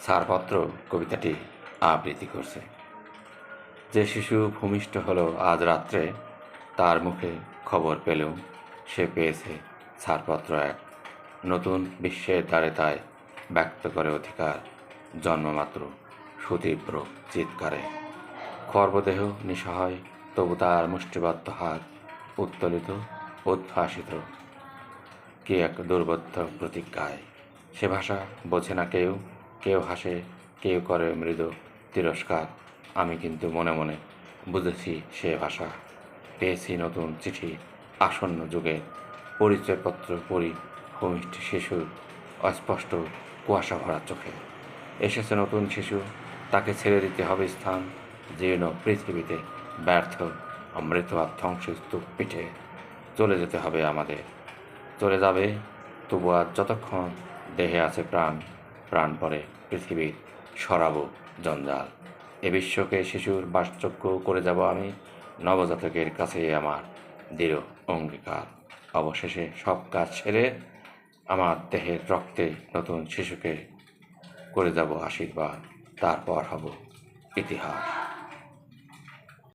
ছাড়পত্র কবিতাটি আবৃত্তি করছে। যে শিশু ভূমিষ্ঠ হলো আজ রাত্রে, তার মুখে খবর পেলেও সে পেয়েছে ছাড়পত্র এক। নতুন বিশ্বের দ্বারে তাই ব্যক্ত করে অধিকার জন্মমাত্র সুতীব্র চিৎকারে। খর্বদেহ নিঃসহায়, তবু তার মুষ্টিবদ্ধ হাত উত্তোলিত, উদ্ভাসিত কি এক দুর্বোধ্য প্রতিজ্ঞায়। সে ভাষা বোঝে না কেউ, কেউ হাসে, কেউ করে মৃদু তিরস্কার। আমি কিন্তু মনে মনে বুঝেছি সে ভাষা। পেয়েছি নতুন চিঠি আসন্ন যুগে, পরিচয়পত্র পড়ি ভূমিষ্ঠ শিশুর অস্পষ্ট কুয়াশা ভরা চোখে। এসেছে নতুন শিশু, তাকে ছেড়ে দিতে হবে স্থান জীর্ণ পৃথিবীতে, ব্যর্থ মৃত আর ধ্বংসস্তূপ পিঠে। চলে যেতে হবে আমাদের, চলে যাবে তবু আর যতক্ষণ দেহে আছে প্রাণ, প্রাণ পরে পৃথিবীর সরাবো জঞ্জাল। এ বিশ্বকে শিশুর বাসযোগ্য করে যাব আমি, নবজাতকের কাছে আমার দৃঢ় অঙ্গীকার। অবশেষে সব কাজ ছেড়ে আমার দেহের রক্তে নতুন শিশুকে করে যাব আশীর্বাদ, তারপর হব ইতিহাস।